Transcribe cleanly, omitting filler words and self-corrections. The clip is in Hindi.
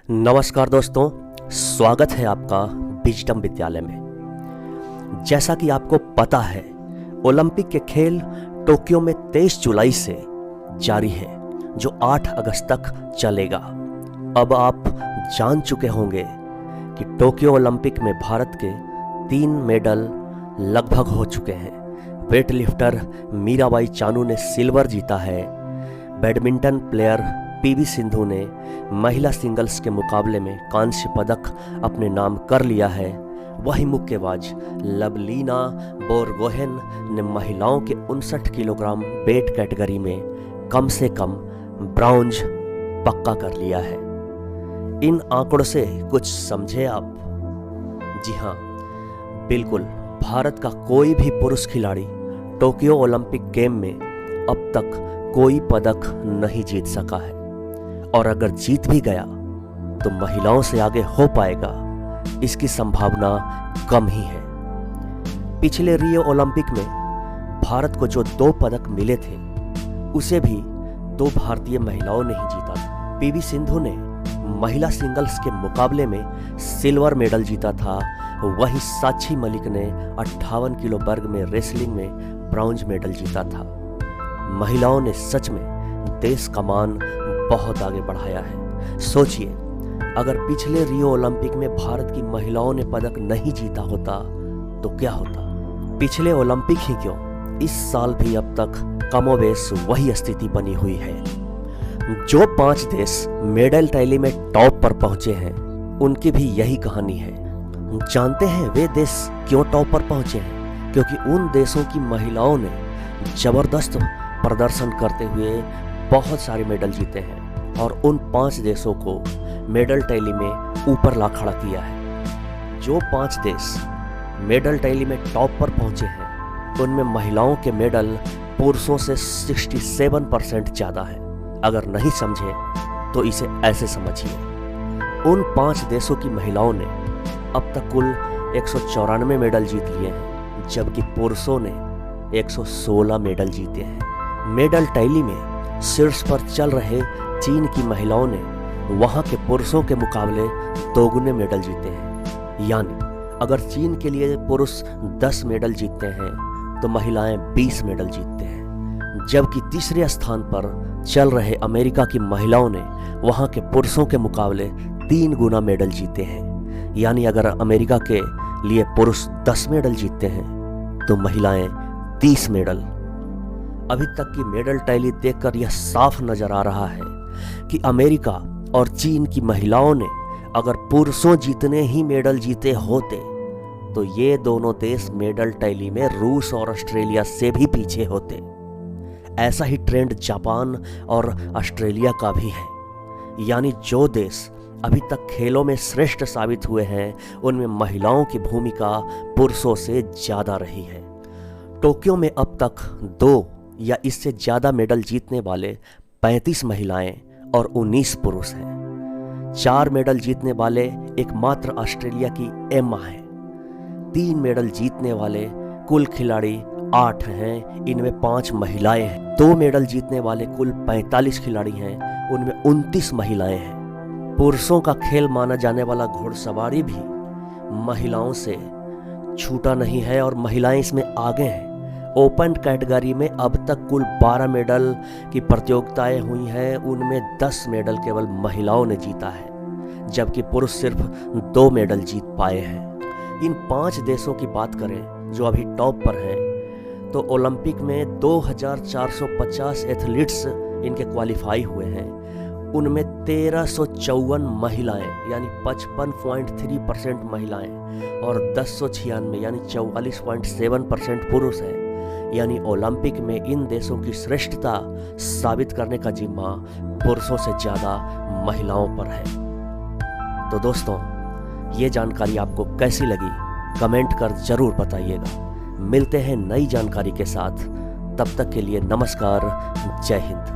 नमस्कार दोस्तों, स्वागत है आपका विजडम विद्यालय में। जैसा कि आपको पता है, ओलंपिक के खेल टोक्यो में 23 जुलाई से जारी है, जो 8 अगस्त तक चलेगा। अब आप जान चुके होंगे कि टोक्यो ओलंपिक में भारत के 3 मेडल लगभग हो चुके हैं। वेट लिफ्टर मीराबाई चानू ने सिल्वर जीता है। बैडमिंटन प्लेयर पीवी सिंधु ने महिला सिंगल्स के मुकाबले में कांस्य पदक अपने नाम कर लिया है। वही मुक्केबाज लवलीना बोरगोहेन ने महिलाओं के 59 किलोग्राम वेट कैटेगरी में कम से कम ब्रॉन्ज पक्का कर लिया है। इन आंकड़ों से कुछ समझे आप? जी हाँ, बिल्कुल। भारत का कोई भी पुरुष खिलाड़ी टोक्यो ओलंपिक गेम में अब तक कोई पदक नहीं जीत सका है, और अगर जीत भी गया तो महिलाओं से आगे हो पाएगा, इसकी संभावना कम ही है। पिछले रियो ओलंपिक में भारत को जो 2 पदक मिले थे, उसे भी 2 भारतीय महिलाओं ने ही जीता था। पीवी सिंधु ने महिला सिंगल्स के मुकाबले में सिल्वर मेडल जीता था। वहीं साक्षी मलिक ने 58 किलो वर्ग में रेसलिंग में ब्रॉन्ज मेडल जीता था। महिलाओं ने सच में देश का मान बहुत आगे बढ़ाया है। सोचिए, अगर पिछले रियो ओलंपिक में भारत की महिलाओं ने पदक नहीं जीता होता तो क्या होता? पिछले ओलंपिक ही क्यों, इस साल भी अब तक कमोबेश वही स्थिति बनी हुई है। जो 5 देश मेडल टैली में टॉप पर पहुंचे हैं, उनकी भी यही कहानी है। जानते हैं वे देश क्यों टॉप पर पहुंचे हैं? क्योंकि उन देशों की महिलाओं ने जबरदस्त प्रदर्शन करते हुए बहुत सारे मेडल जीते हैं और उन 5 देशों को मेडल टैली में ऊपर ला खड़ा किया है। जो 5 देश मेडल टैली में टॉप पर पहुंचे हैं, उनमें महिलाओं के मेडल पुरुषों से 67% ज़्यादा है। अगर नहीं समझे तो इसे ऐसे समझिए, उन 5 देशों की महिलाओं ने अब तक कुल 194 मेडल जीत लिए हैं, जबकि पुरुषों ने 116 मेडल जीते हैं। मेडल टैली में शीर्ष पर चल रहे चीन की महिलाओं ने वहां के पुरुषों के मुकाबले 2 गुने मेडल जीते हैं। यानी अगर चीन के लिए पुरुष 10 मेडल जीतते हैं तो महिलाएं 20 मेडल जीतते हैं। जबकि तीसरे स्थान पर चल रहे अमेरिका की महिलाओं ने वहां के पुरुषों के मुकाबले 3 गुना मेडल जीते हैं। यानी अगर अमेरिका के लिए पुरुष 10 मेडल जीतते हैं तो महिलाएं 30 मेडल। अभी तक की मेडल टैली देखकर यह साफ नजर आ रहा है कि अमेरिका और चीन की महिलाओं ने अगर पुरुषों जितने ही मेडल जीते होते तो ये दोनों देश मेडल टैली में रूस और ऑस्ट्रेलिया से भी पीछे होते। ऐसा ही ट्रेंड जापान और ऑस्ट्रेलिया का भी है। यानी जो देश अभी तक खेलों में श्रेष्ठ साबित हुए हैं, उनमें महिलाओं की भूमिका पुरुषों से ज्यादा रही है। टोक्यो में अब तक 2 या इससे ज्यादा मेडल जीतने वाले 35 महिलाएं और 19 पुरुष हैं। 4 मेडल जीतने वाले एकमात्र ऑस्ट्रेलिया की एम्मा है। 3 मेडल जीतने वाले कुल खिलाड़ी 8 हैं, इनमें 5 महिलाएं हैं। 2 मेडल जीतने वाले कुल 45 खिलाड़ी हैं, उनमें 29 महिलाएं हैं। पुरुषों का खेल माना जाने वाला घुड़सवारी भी महिलाओं से छूटा नहीं है और महिलाएं इसमें आगे हैं। ओपन कैटेगरी में अब तक कुल 12 मेडल की प्रतियोगिताएं हुई हैं, उनमें 10 मेडल केवल महिलाओं ने जीता है, जबकि पुरुष सिर्फ 2 मेडल जीत पाए हैं। इन 5 देशों की बात करें जो अभी टॉप पर हैं, तो ओलंपिक में 2450 एथलीट्स इनके क्वालिफाई हुए हैं। उनमें 1354 महिलाएं यानी 55.3% महिलाएं और 1096 यानी 44.7% पुरुष हैं। यानी ओलंपिक में इन देशों की श्रेष्ठता साबित करने का जिम्मा पुरुषों से ज्यादा महिलाओं पर है। तो दोस्तों, ये जानकारी आपको कैसी लगी कमेंट कर जरूर बताइएगा। मिलते हैं नई जानकारी के साथ, तब तक के लिए नमस्कार, जय हिंद।